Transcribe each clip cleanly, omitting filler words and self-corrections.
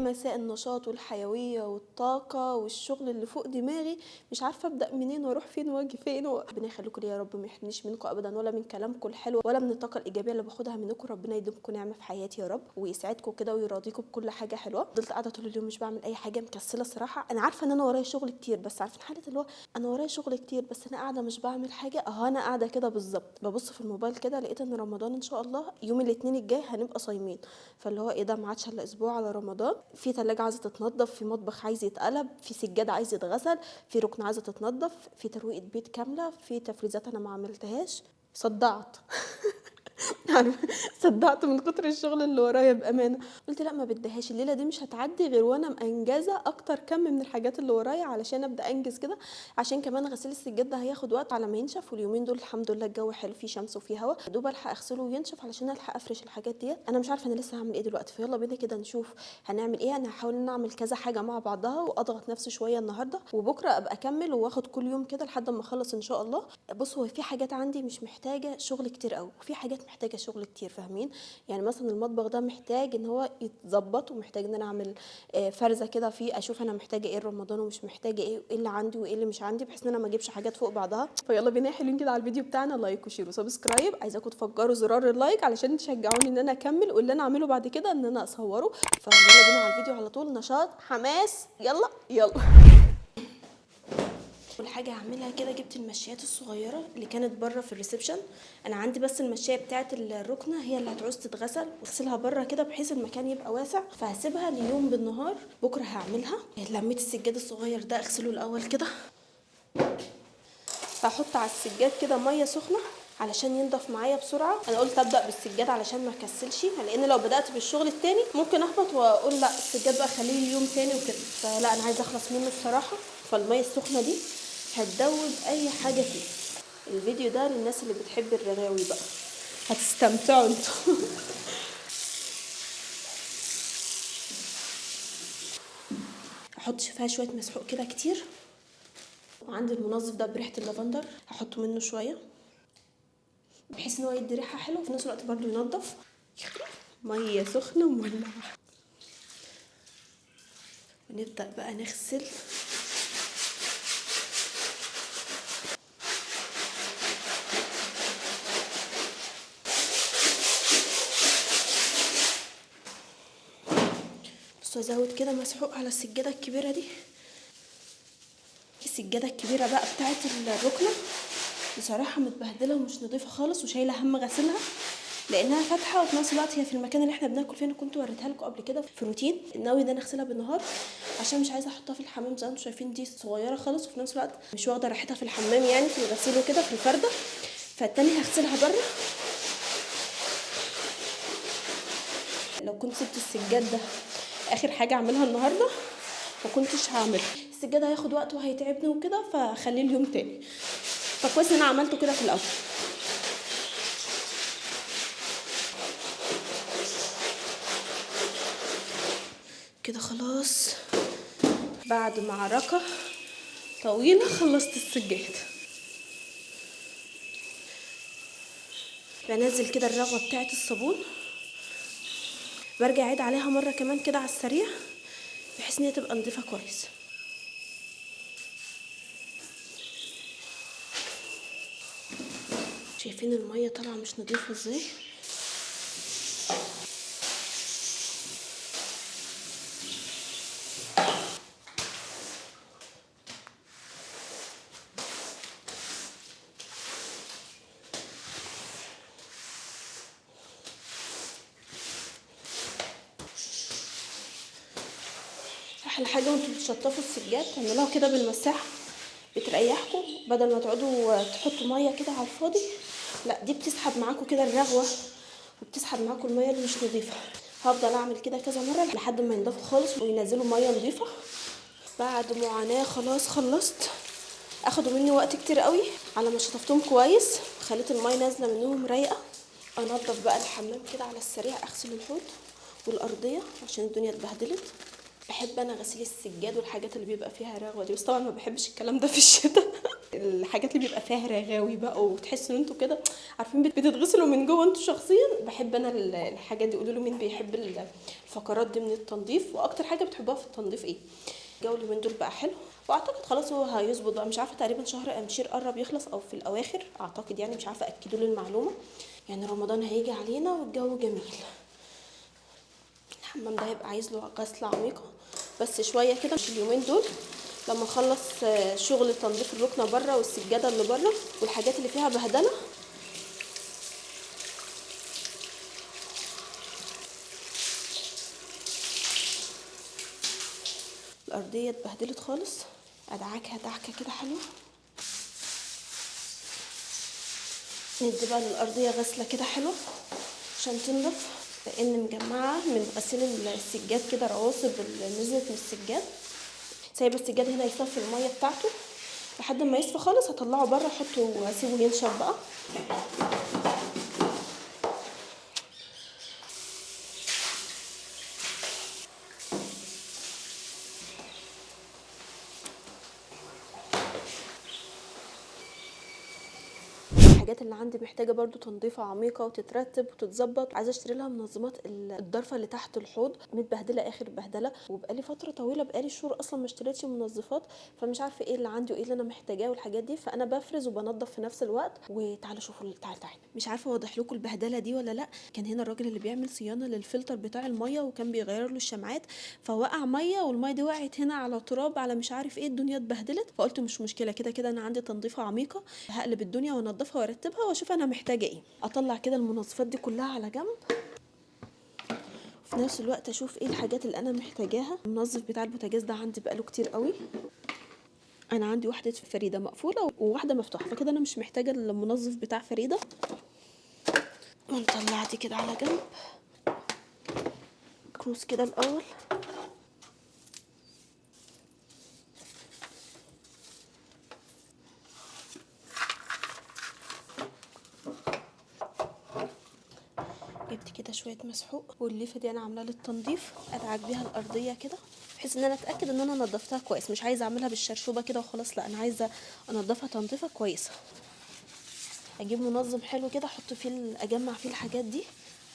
مساء النشاط والحيويه والطاقه والشغل اللي فوق دماغي، مش عارفه ابدا منين واروح فين واجي فين. ربنا يخليكم لي يا رب، ما يحرمنيش منكم ابدا، ولا من كلامكم الحلو ولا من الطاقه الايجابيه اللي باخدها منكم. ربنا يديمكم نعمه في حياتي يا رب، ويسعدكم كده ويراضيكم بكل حاجه حلوه. فضلت قاعده طول اليوم مش بعمل اي حاجه، مكسله الصراحه. انا عارفه ان انا ورايا شغل كتير، بس عارفين حاله اللي هو انا ورايا شغل كتير بس انا قاعده مش بعمل حاجه. اهو انا قاعده كده بالظبط ببص في الموبايل كده، لقيت ان رمضان ان شاء الله يوم الاثنين الجاي هنبقى صايمين. فاللي هو ايه ده، ما عادش الا اسبوع على رمضان. في ثلاجه عايزه تتنضف، في مطبخ عايز يتقلب، في سجاده عايز يتغسل، في ركن عايزه تتنضف، في ترويقه بيت كامله، في تفريزات انا ما عملتهاش. صدعت. عارفه، صدعت من كتر الشغل اللي ورايا بامانه. قلت لا، ما بديهاش الليله دي، مش هتعدي غير وانا مأنجزه اكتر كم من الحاجات اللي ورايا علشان ابدا انجز كده. عشان كمان غسيل السجاد ده هياخد وقت على ما ينشف، واليومين دول الحمد لله الجو حلو، فيه شمس وفيه هوا، يا دوب الحق اغسله وينشف علشان الحق افرش الحاجات ديت. انا مش عارفه انا لسه هعمل ايه دلوقتي، فيلا بينا كده نشوف هنعمل ايه. انا هحاول ان اعمل كذا حاجه مع بعضها واضغط نفسي شويه النهارده، وبكره ابقى اكمل واخد كل يوم كده لحد ما اخلص ان شاء الله. بص، هو في حاجات عندي مش محتاجه شغل كتير قوي، وفي حاجات محتاجه شغل كتير، فاهمين؟ يعني مثلا المطبخ ده محتاج ان هو يتظبط، ومحتاج ان انا اعمل فرزه كده فيه، اشوف انا محتاجه ايه رمضان ومش محتاجه ايه، وايه اللي عندي وايه اللي مش عندي، بحيث ان انا ما اجيبش حاجات فوق بعضها. فيلا بينا حلوين كده على الفيديو بتاعنا، لايك وشير وسبسكرايب. عايزاكم تفجروا زرار اللايك علشان تشجعوني ان انا اكمل، واللي انا اعمله بعد كده ان انا اصوره. فيلا بينا على الفيديو على طول، نشاط حماس، يلا يلا. اول حاجه هعملها كده، جبت المشيات الصغيره اللي كانت بره في الريسبشن. انا عندي بس المشايه بتاعه الركنه هي اللي هتعوز تتغسل، واغسلها بره كده بحيث المكان يبقى واسع، فهسيبها ليوم بالنهار، بكره هعملها. لميت السجاد الصغير ده اغسله الاول كده. هحط على السجاد كده ميه سخنه علشان ينضف معايا بسرعه. انا قلت ابدا بالسجاد علشان ما اكسلش، لان لو بدات بالشغل التاني ممكن احبط واقول لا السجاد بقى خليه لي يوم تاني وكده، فلا انا عايزه اخلص منه الصراحه. فالميه السخنه دي هتدوب اي حاجه فيه. الفيديو ده للناس اللي بتحب الرغاوي بقى، هتستمتعوا انتوا. احط فيها شويه مسحوق كده كتير، وعندي المنظف ده بريحه اللافندر هحطه منه شويه بحيث ان هو يدي ريحه حلوه وفي نفس الوقت برضو ينظف. ميه سخنه مولعه، ونبدا بقى نغسل. بصوا ازود كده مسحوق على السجاده الكبيره دي. السجاده الكبيره بقى بتاعت الركنه بصراحه متبهدله ومش نظيفه خالص، وشايله هم غسلها لانها فاتحه، وفي نفس الوقت هي في المكان اللي احنا بناكل فيه. انا كنت وريتها لكم قبل كده في روتين، ناوي ان انا اغسلها بالنهار عشان مش عايزه احطها في الحمام. زي ما انتم شايفين دي صغيره خالص، وفي نفس الوقت مش واخده راحتها في الحمام يعني في الغسيل وكده في الفرده. فالتاني هغسلها بره. لو كنت سبت السجاد ده اخر حاجه اعملها النهارده ما كنتش هعملها. السجاد هياخد وقت وهيتعبني وكده، فخليه اليوم تاني. فكويس ان انا عملته كده في الاول. كده خلاص، بعد معركه طويله خلصت السجاد. بنزل كده الرغوه بتاعه الصابون، برجع اعيد عليها مره كمان كده على السريع بحيث ان هي تبقى نضيفه كويس. شايفين الميه طالعه مش نضيفه ازاي؟ احلى حاجه وانتوا بتشطفوا السجاد تعملوها كده بالمساحه، بتريحكم بدل ما تقعدوا تحطوا ميه كده على الفاضي. لا، دي بتسحب معاكم كده الرغوه، وبتسحب معاكم الميه اللي مش نظيفه. هفضل اعمل كده كذا مره لحد ما ينضفوا خالص وينزلوا ميه نظيفه. بعد معاناه خلاص خلصت. اخدوا مني وقت كتير قوي على ما شطفتهم كويس، خليت الميه نازله منهم رايقه. انضف بقى الحمام كده على السريع، اغسل الحوض والارضيه عشان الدنيا اتبهدلت. بحب انا غسيل السجاد والحاجات اللي بيبقى فيها رغوه دي، بس طبعا ما بحبش الكلام ده في الشتاء. الحاجات اللي بيبقى فيها رغاوي بقى وتحسوا ان انتوا كده عارفين بتتغسلوا من جوه انتوا شخصيا. بحب انا الحاجات دي. قولوا له مين بيحب الفقرات دي من التنظيف، واكتر حاجه بتحبوها في التنظيف ايه؟ الجو اليومين دول بقى حلو، واعتقد خلاص هو هيظبط بقى. مش عارفه، تقريبا شهر امشير قرب يخلص او في الاواخر اعتقد، يعني مش عارفه، اكدوا لي المعلومه. يعني رمضان هيجي علينا والجو جميل. الحمام ده هيبقى عايز له غسله عميقه بس شويه كده، مش اليومين دول. لما اخلص شغل تنظيف الركنه بره والسجاده اللي بره والحاجات اللي فيها بهدله. الارضيه اتبهدلت خالص، ادعكها دعكه كده حلوه. ندي بقى للارضيه غسله كده حلوه عشان تنضف، لان مجمعه من غسيل السجاد كده رواسب اللي نزلت من السجاد. سايبه السجاد هنا يصفي الميه بتاعته لحد ما يصفى خالص، هطلعه بره احطه واسيبه ينشف بقى. الحاجات اللي عندي محتاجه برضو تنظيفه عميقه وتترتب وتتظبط. عايزه اشتري لها منظمات الضرفه اللي تحت الحوض، متبهدله اخر بهدله، وبقالي فتره طويله بقالي شهور اصلا ما اشتريتش منظفات، فمش عارفه ايه اللي عندي وايه اللي انا محتاجاه والحاجات دي. فانا بفرز وبنظف في نفس الوقت. وتعالوا شوفوا، تعالوا. مش عارفه اوضح لكم البهدله دي ولا لا. كان هنا الراجل اللي بيعمل صيانه للفلتر بتاع الميه وكان بيغير له الشمعات، فوقع ميه والميه دي وقعت هنا على تراب على مش عارف ايه، الدنيا اتبهدلت. فقلت مش مشكله، كده كده انا عندي تنظيفه عميقه، هقلب الدنيا وانضفها وارتبها واشوف انا محتاجه ايه. اطلع كده المنظفات دي كلها على جنب، وفي نفس الوقت اشوف ايه الحاجات اللي انا محتاجاها. المنظف بتاع البوتاجاز ده عندي بقاله كتير قوي. انا عندي واحده فريده مقفوله وواحده مفتوحه، فكده انا مش محتاجه المنظف بتاع فريده. ونطلع دي كده على جنب، كروس كده الاول. جبت كده شويه مسحوق، والليفه دي انا عاملاها للتنظيف، ادعك بيها الارضيه كده بحيث ان انا اتاكد ان انا نظفتها كويس. مش عايزه اعملها بالشرشوبه كده وخلاص، لا انا عايزه انضفها تنظيفه كويسه. اجيب منظم حلو كده احط فيه، اجمع فيه الحاجات دي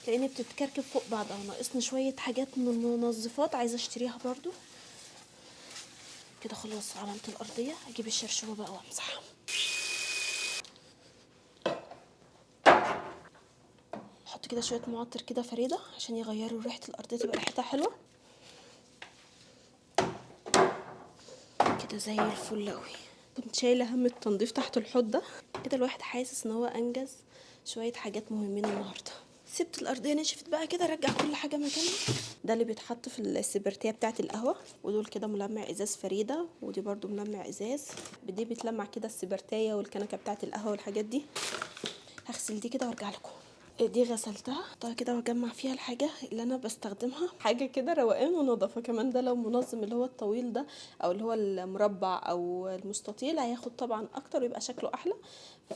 لان بتتكركب فوق بعضها. ناقصني شويه حاجات من المنظفات عايزه اشتريها برضو كده. خلاص علامه الارضيه، اجيب الشرشوبه بقى وامسحها. احط كده شويه معطر كده فريده عشان يغيروا ريحه الارضيه، تبقى ريحتها حلوه كده زي الفل قوي. كنت شايله هم التنظيف تحت الحوض ده كده. الواحد حاسس ان هو انجز شويه حاجات مهمين النهارده. سبت الارضيه نشفت بقى كده، رجع كل حاجه مكانها. ده اللي بيتحط في السبرتيه بتاعه القهوه، ودول كده ملمع ازاز فريده، ودي برضو ملمع ازاز. بدي بتلمع كده السبرتيه والكنكه بتاعه القهوه والحاجات دي. هغسل دي كده وارجع لكم. دي غسلتها، احطها كده واجمع فيها الحاجه اللي انا بستخدمها. حاجه كده روقان ونظافه كمان. ده لو منظم اللي هو الطويل ده او اللي هو المربع او المستطيل هياخد طبعا اكتر ويبقى شكله احلى.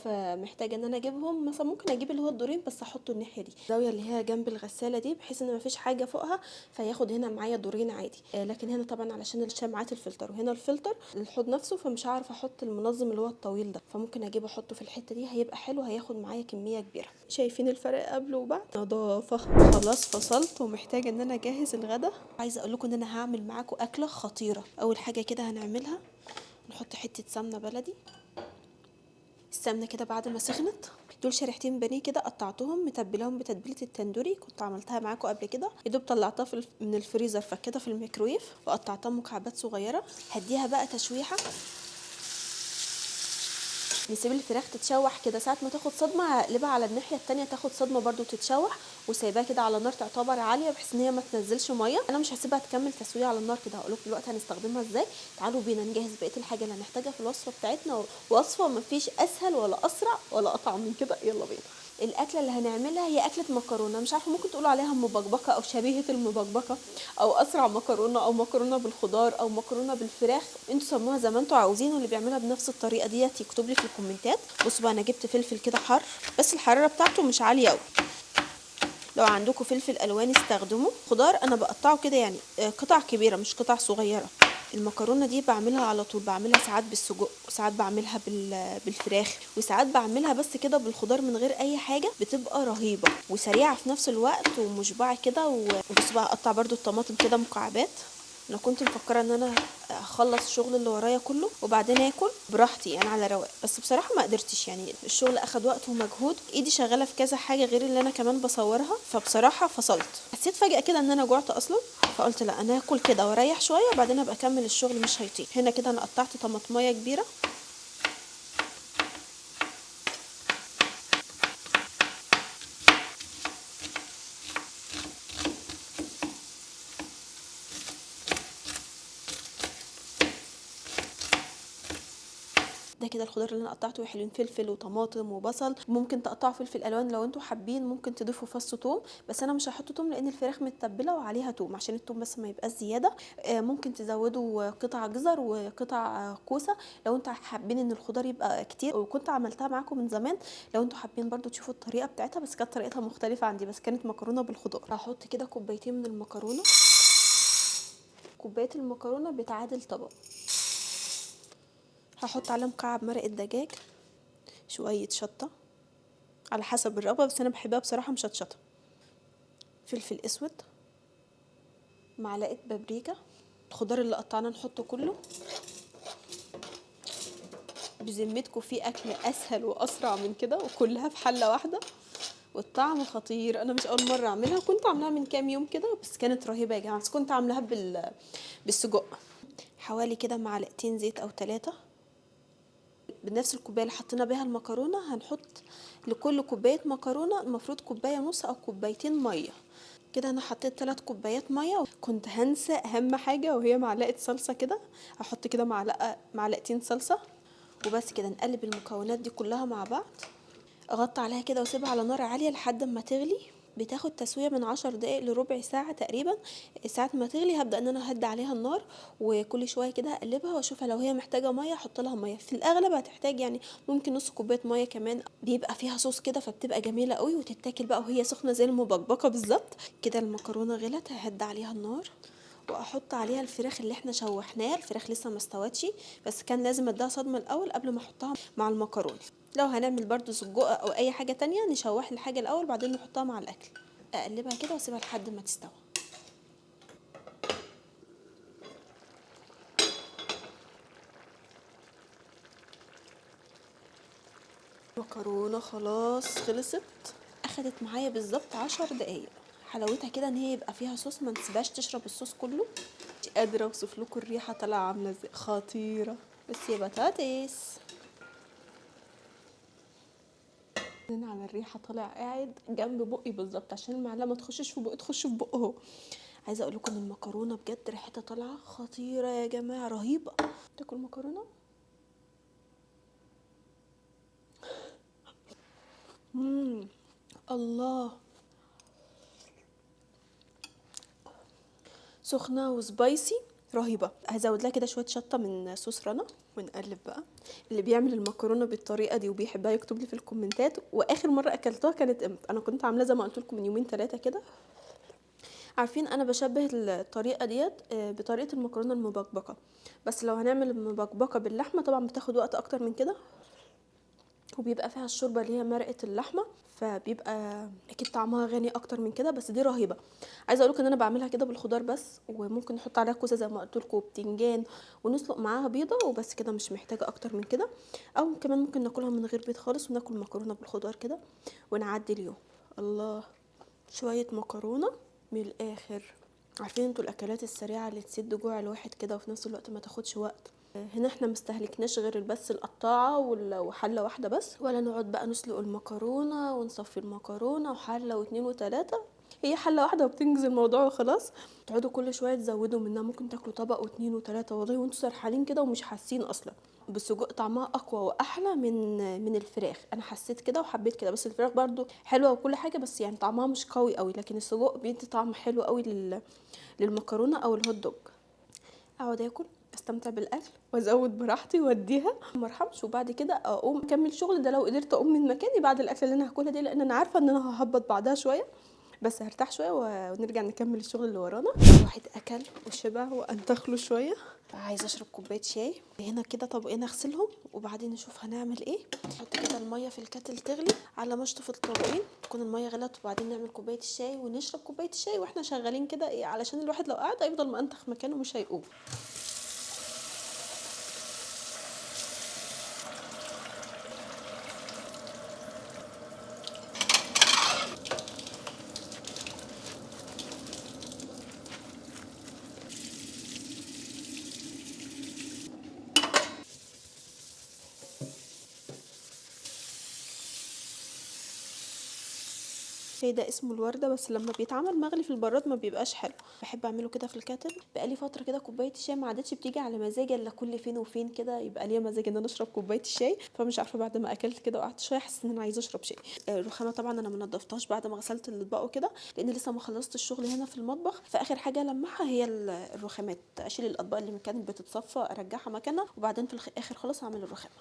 فمحتاجه ان انا اجيبهم. مثلا ممكن اجيب اللي هو الدورين بس احطه الناحيه دي، الزاويه اللي هي جنب الغساله دي، بحيث ان مفيش حاجه فوقها، فياخد هنا معايا دورين عادي. لكن هنا طبعا علشان الشمعات الفلتر وهنا الفلتر الحوض نفسه، فمش عارفه احط المنظم اللي هو الطويل ده، فممكن اجيبه احطه في الحته دي، هيبقى حلو، هياخد معايا كميه كبيره. شايفين الفرق قبل وبعد؟ نظافه. خلاص فصلت ومحتاجه ان انا اجهز الغدا. عايزه اقول لكم ان انا هعمل معاكم اكله خطيره. اول حاجه كده هنعملها، نحط حته سمنه بلدي. السمنه كده بعد ما سخنت، دول شريحتين بانيه كده قطعتهم متبلاهم بتتبيله التندوري، كنت عملتها معاكم قبل كده. يا دوب طلعتها من الفريزر فكده في الميكرويف وقطعتها مكعبات صغيره. هديها بقى تشويحه، نسيب الفراخ تتشوح كده. ساعه ما تاخد صدمه هقلبها على الناحيه التانية تاخد صدمه برضو تتشوح، وسايباها كده على نار تعتبر عاليه بحيث ان هي ما تنزلش ميه. انا مش هسيبها تكمل تسويه على النار كده، هقول لكم دلوقتي هنستخدمها ازاي. تعالوا بينا نجهز بقيه الحاجه اللي هنحتاجها في الوصفه بتاعتنا. وصفه مفيش اسهل ولا اسرع ولا اطعم من كده. يلا بينا. الاكله اللي هنعملها هي اكله مكرونه، مش عارفه ممكن تقولوا عليها مبكبكه او شبيهه المبكبكه او اسرع مكرونه او مكرونه بالخضار او مكرونه بالفراخ، انتوا سموها زي ما انتوا عاوزين. واللي بيعملها بنفس الطريقه ديت يكتب لي في الكومنتات. بصوا بقى، انا جبت فلفل كده حار بس الحراره بتاعته مش عاليه قوي. لو عندكم فلفل الوان استخدموا. خضار انا بقطعه كده يعني قطع كبيره مش قطع صغيره. المكرونه دي بعملها على طول، بعملها ساعات بالسجق وساعات بعملها بالفراخ وساعات بعملها بس كده بالخضار من غير اي حاجه، بتبقى رهيبه وسريعه في نفس الوقت ومشبعه كده. وبص بقى اقطع برده الطماطم كده مكعبات. انا كنت مفكره ان انا اخلص الشغل اللي ورايا كله وبعدين اكل براحتي يعني على رواق، بس بصراحه ما قدرتش يعني الشغل اخد وقت ومجهود، ايدي شغاله في كذا حاجه غير اللي انا كمان بصورها، فبصراحه فصلت. حسيت فجاه كده ان انا جوعت اصلا، فقلت لا انا هاكل كده واريح شويه وبعدين ابقى اكمل الشغل مش هيطير. هنا كده انا قطعت طماطمايه كبيره. ده كده الخضار اللي انا قطعته حلوين، فلفل وطماطم وبصل. ممكن تقطعوا فلفل الوان لو انتوا حابين، ممكن تضيفوا فص ثوم، بس انا مش هحط ثوم لان الفراخ متبله وعليها ثوم عشان الثوم بس ما يبقاش زياده. ممكن تزودوا قطع جزر وقطع كوسه لو انتوا حابين ان الخضار يبقى كتير، وكنت عملتها معاكم من زمان لو انتوا حابين برضو تشوفوا الطريقه بتاعتها، بس كانت طريقتها مختلفه عندي، بس كانت مكرونه بالخضار. هحط كده كوبايتين من المكرونه، كوبايه المكرونه بتعادل طبق. هحط عليه مكعب مرقه دجاج، شويه شطه على حسب الرغبه بس انا بحبها بصراحه مشطشطه، فلفل اسود، معلقه بابريكا. الخضار اللي قطعناه نحطه كله. بذمتكم في اكل اسهل واسرع من كده وكلها في حله واحده والطعم خطير. انا مش اول مره اعملها، كنت عاملاها من كام يوم كده بس كانت رهيبه يا جماعه، بس كنت عاملاها بالسجق. حوالي كده معلقتين زيت او 3. بنفس الكوبايه اللي حطينا بيها المكرونه هنحط لكل كوبايه مكرونه المفروض كوبايه ونص او كوبايتين ميه. كده انا حطيت 3 كوبايات ميه. كنت هنسى اهم حاجه وهي معلقه صلصه كده، هحط كده معلقتين صلصه وبس. كده نقلب المكونات دي كلها مع بعض، اغطي عليها كده واسيبها على نار عاليه لحد ما تغلي. بتاخد تسويه من 10 دقايق لربع ساعه تقريبا. ساعه ما تغلي هبدا ان انا اهدي عليها النار وكل شويه كده اقلبها واشوفها، لو هي محتاجه ميه احط لها ميه، في الاغلب هتحتاج يعني ممكن نص كوبايه ميه كمان، بيبقى فيها صوص كده فبتبقى جميله قوي وتتاكل بقى وهي سخنه زي المبكبكه بالظبط. كده المكرونه غلت، ههدي عليها النار واحط عليها الفراخ اللي احنا شوحناها. الفراخ لسه ما استوتش بس كان لازم اديها صدمه الاول قبل ما احطها مع المكرونه. لو هنعمل برضو سجق او اي حاجه تانية نشوح الحاجه الاول بعدين نحطها مع الاكل. اقلبها كده واسيبها لحد ما تستوي. المكرونه خلاص خلصت، اخدت معايا بالظبط 10 دقايق. حلاوتها كده ان هي يبقى فيها صوص، ما نسيبهاش تشرب الصوص كله. مش قادره اوصف لكم الريحه طالعه عامله ازاي، خطيره. بس يا بطاطس على الريحه طالع قاعد جنب بقي بالظبط عشان المعلقه ما تخشش في بقي تخش في بقه اهو. عايزه اقول لكم ان المكرونه بجد ريحتها طالعه خطيره يا جماعه، رهيبه. تاكل مكرونه. الله، سخنه وسبايسي رهيبه. هزود لها كده شويه شطه من صوص رنا ونقلب بقى. اللي بيعمل المكرونه بالطريقه دي وبيحبها يكتب لي في الكومنتات. واخر مره اكلتها كانت امتى؟ انا كنت عامله زي ما قلت لكم من يومين 3 كده. عارفين انا بشبه الطريقه ديت بطريقه المكرونه المبكبكه، بس لو هنعمل المبكبكه باللحمه طبعا بتاخد وقت اكتر من كده وبيبقى فيها الشوربه اللي هي مرقه اللحمه، فبيبقى اكيد طعمها غني اكتر من كده، بس دي رهيبه. عايزه اقول لكم ان انا بعملها كده بالخضار بس، وممكن نحط عليها كوسه زي ما قلت لكم وبتنجان ونسلق معاها بيضه وبس كده، مش محتاجه اكتر من كده. او كمان ممكن ناكلها من غير بيض خالص وناكل مكرونه بالخضار كده ونعدي اليوم. الله، شويه مكرونه من الاخر. عارفين انتوا الاكلات السريعه اللي تسد جوع الواحد كده وفي نفس الوقت ما تاخدش وقت. هنا احنا مستهلكناش غير بس القطاعه وحله واحده بس، ولا نقعد بقى نسلق المكرونه ونصفي المكرونه وحله واتنين وتلاته. هي حله واحده وبتنجز الموضوع وخلاص. تقعدوا كل شويه تزودوا منها، ممكن تاكلوا طبق واتنين وتلاته والله وانتوا سرحانين كده ومش حاسين اصلا. بالسجق طعمها اقوى واحلى من الفراخ، انا حسيت كده وحبيت كده. بس الفراخ برضو حلوه وكل حاجه بس يعني طعمها مش قوي قوي، لكن السجق بيدي طعم حلو قوي للمكرونه او الهوت دوج. اقعد اكل استمتع بالاكل وازود براحتي واديها مرحمش، وبعد كده اقوم اكمل شغل. ده لو قدرت اقوم من مكاني بعد الاكل اللي انا هاكلها دي، لان انا عارفه ان انا ههبط بعدها شويه بس هرتاح شويه ونرجع نكمل الشغل اللي ورانا. الواحد اكل وشبع وانتخ له شويه، فعايزه اشرب كوبايه شاي. هنا كده طبقين اغسلهم وبعدين نشوف هنعمل ايه. نحط كده الميه في الكاتل تغلي، على ما اشطف الطبقين تكون الميه غلت، وبعدين نعمل كوبايه الشاي ونشرب كوبايه الشاي واحنا شغالين كده ايه، علشان الواحد لو قعد هيفضل مأنتخ مكانه مش هيقوم. الشاي ده اسمه الوردة، بس لما بيتعمل مغلي في البراد ما بيبقاش حلو. بحب اعمله كده في الكاتل. بقالي فتره كده كوبايه الشاي ما عادتش بتيجي على مزاجي الا كل فين وفين كده يبقى ليا مزاج ان انا اشرب كوبايه الشاي. فمش عارفه بعد ما اكلت كده وقعدت شويه حسيت ان انا عايزه اشرب شاي. الرخامه طبعا انا ما نضفتهاش بعد ما غسلت الاطباق وكده، لان لسه ما خلصت الشغل هنا في المطبخ. فاخر حاجه لمعها هي الرخامات، اشيل الاطباق اللي كانت بتتصفى ارجعها مكانها، وبعدين في الاخر خالص اعمل الرخامه.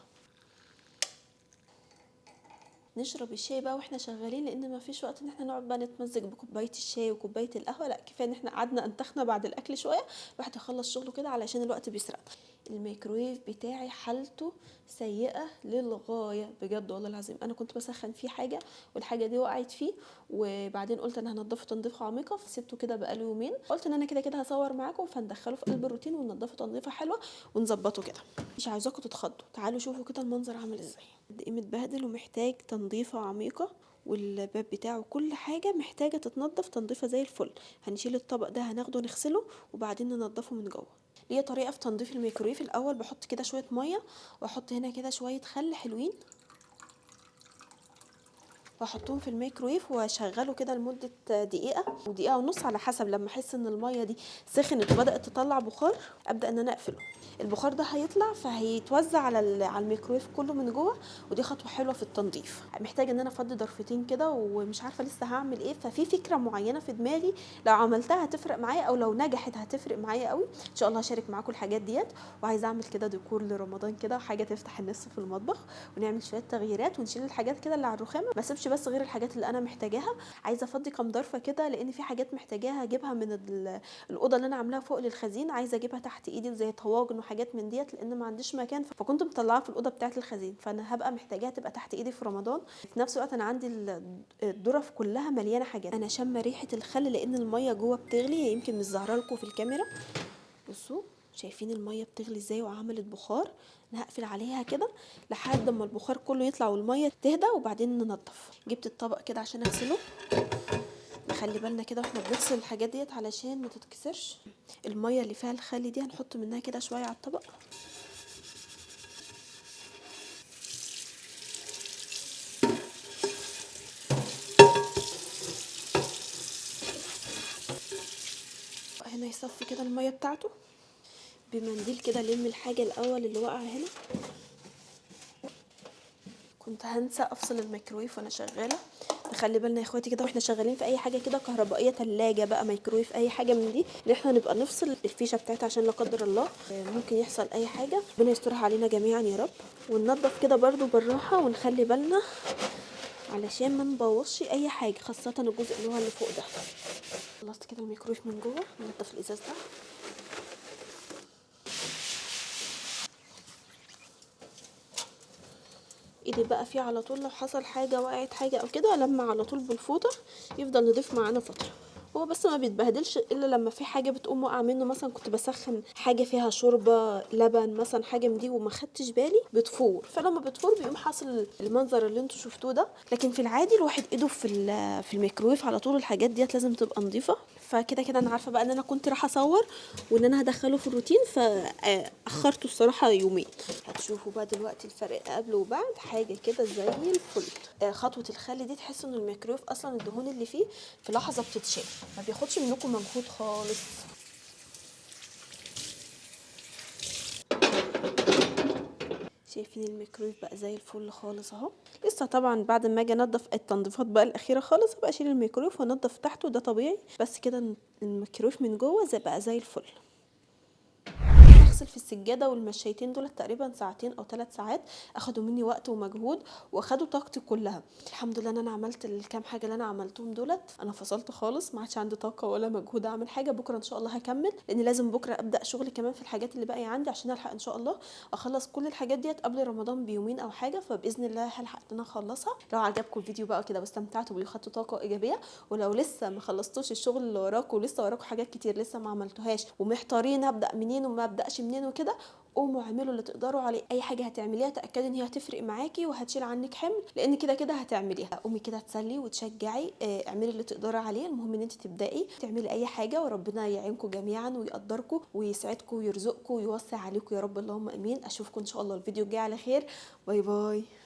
نشرب الشاي بقى واحنا شغالين، لان ما فيش وقت ان احنا نقعد بقى نتمزج بكوبايه الشاي وكوبايه القهوه. لا، كفايه ان احنا قعدنا انتخنا بعد الاكل شويه، الواحد يخلص شغله كده علشان الوقت بيسرقنا. الميكرويف بتاعي حالته سيئه للغايه بجد والله العظيم. انا كنت بسخن فيه حاجه والحاجه دي وقعت فيه، وبعدين قلت انا هنضفه تنظيفه عميقه، فسيبته كده بقاله يومين. قلت ان انا كده كده هصور معاكم فندخله في قلب الروتين وننضفه تنظيفه حلوه ونظبطه كده. مش عايزاكم تتخضوا، تعالوا شوفوا كده المنظر عامل ازاي. قد ايه متبهدل ومحتاج تنظيفه عميقه، والباب بتاعه كل حاجه محتاجه تتنضف تنظيفه زي الفل. هنشيل الطبق ده هناخده نغسله وبعدين ننضفه من جوه. ليا طريقه في تنظيف الميكرويف. الاول بحط كده شويه ميه، واحط هنا كده شويه خل حلوين، واحطهم في الميكرويف واشغله كده لمده دقيقه ودقيقه ونص على حسب. لما احس ان الميه دي سخنت وبدات تطلع بخار ابدا ان انا اقفله. البخار ده هيطلع فهيتوزع على الميكرويف كله من جوه، ودي خطوه حلوه في التنظيف. محتاجه ان انا افضي ضرفتين كده ومش عارفه لسه هعمل ايه. ففي فكره معينه في دماغي لو عملتها هتفرق معايا، او لو نجحت هتفرق معايا قوي. ان شاء الله هشارك معاكم الحاجات ديت. وعايزه اعمل كده ديكور لرمضان كده، حاجه تفتح النفس في المطبخ، ونعمل شويه تغييرات ونشيل الحاجات كده اللي على الرخامه، ما اسيبش بس غير الحاجات اللي انا محتاجاها. عايزه افضي كام ضرفه كده، لان في حاجات محتاجاها اجيبها من الاوضه اللي انا عاملاها فوق للخزين. عايزه اجيبها تحت ايدي زي طواجن وحاجات من ديت، لان ما عنديش مكان. فكنت مطلعاها في الاوضه بتاعه الخزين، فانا هبقى محتاجاها تبقى تحت ايدي في رمضان. في نفس الوقت انا عندي الظرف كلها مليانه حاجات. انا شامه ريحه الخل لان الميه جوه بتغلي، هي يمكن مش ظاهره لكم في الكاميرا. بصوا شايفين الميه بتغلي ازاي وعملت بخار. انا هقفل عليها كده لحد ما البخار كله يطلع والميه تهدى، وبعدين ننضف. جبت الطبق كده عشان اغسله. نخلي بالنا كده واحنا بنغسل الحاجات ديت علشان ما تتكسرش. الميه اللي فيها الخل دي هنحط منها كده شويه على الطبق. هنا يصفي كده الميه بتاعته بمنديل كده. لم الحاجه الاول اللي واقعه هنا. كنت هنسى افصل الميكرويف وانا شغاله. نخلي بالنا يا اخواتي كده واحنا شغالين في اي حاجه كده كهربائيه، ثلاجه بقى، ميكرويف، اي حاجه من دي، ان احنا نبقى نفصل الفيشه بتاعتها عشان لا قدر الله ممكن يحصل اي حاجه. ربنا يسترها علينا جميعا يا رب. وننظف كده برضو بالراحه ونخلي بالنا علشان ما نبوظش اي حاجه، خاصه الجزء اللي هو اللي فوق ده. خلصت كده الميكرويف من جوه. ننضف الازاز ده. ايدي بقى فيه على طول، لو حصل حاجه وقعت حاجه او كده لما على طول بالفوطه يفضل نضيف معانا فتره. هو بس ما بيتبهدلش الا لما في حاجه بتقوم واقعه منه. مثلا كنت بسخن حاجه فيها شوربه لبن مثلا، حاجه من دي وما خدتش بالي بتفور، فلما بتفور بيقوم حاصل المنظر اللي انتوا شفتوه ده. لكن في العادي الواحد ايده في الميكرويف على طول، الحاجات ديت لازم تبقى نظيفه. فكده كده انا عارفه بقى ان انا كنت راح اصور وان انا هدخله في الروتين، فاخرته الصراحه يومين. هتشوفوا بقى دلوقتي الفرق قبل وبعد، حاجه كده زي الفل. خطوه الخل دي تحسوا ان الميكرويف اصلا الدهون اللي فيه في لحظه بتتشال، ما بياخدش منكم مجهود خالص. شايفين الميكرويف بقى زي الفل خالص اهو. لسه طبعا بعد ما اجي انضف التنظيفات بقى الاخيره خالص هبقى اشيل الميكرويف وانضف تحته، ده طبيعي. بس كده الميكرويف من جوه بقى زي الفل. اغسل في السجاده والمشيتين دول تقريبا ساعتين او 3 ساعات، اخدوا مني وقت ومجهود واخدوا طاقتي كلها. الحمد لله ان انا عملت الكام حاجه اللي انا عملتهم دولت، انا فصلت خالص، ما عادش عندي طاقه ولا مجهود اعمل حاجه. بكره ان شاء الله هكمل، لان لازم بكره ابدا شغل كمان في الحاجات اللي باقيه عندي عشان الحق ان شاء الله اخلص كل الحاجات ديت قبل رمضان بيومين او حاجه، فباذن الله هلحق ان انا اخلصها. لو عجبكم الفيديو بقى كده واستمتعتوا بيه وخدتوا طاقه ايجابيه، ولو لسه ما خلصتوش الشغل اللي وراكم ولسه وراكم حاجات كتير لسه ما عملتوهاش ومحتارين هبدا منين وما ابداش منين وكده، قوموا اعملوا اللي تقدروا عليه. اي حاجه هتعمليها تاكدي ان هي هتفرق معاكي وهتشيل عنك حمل، لان كده كده هتعمليها. قومي كده تسلي وتشجعي، اعملي اللي تقدري عليه. المهم ان انت تبداي تعملي اي حاجه، وربنا يعينكم جميعا ويقدركم ويسعدكم ويرزقكم ويوسع عليكم يا رب، اللهم امين. اشوفكم ان شاء الله الفيديو الجاي على خير. باي باي.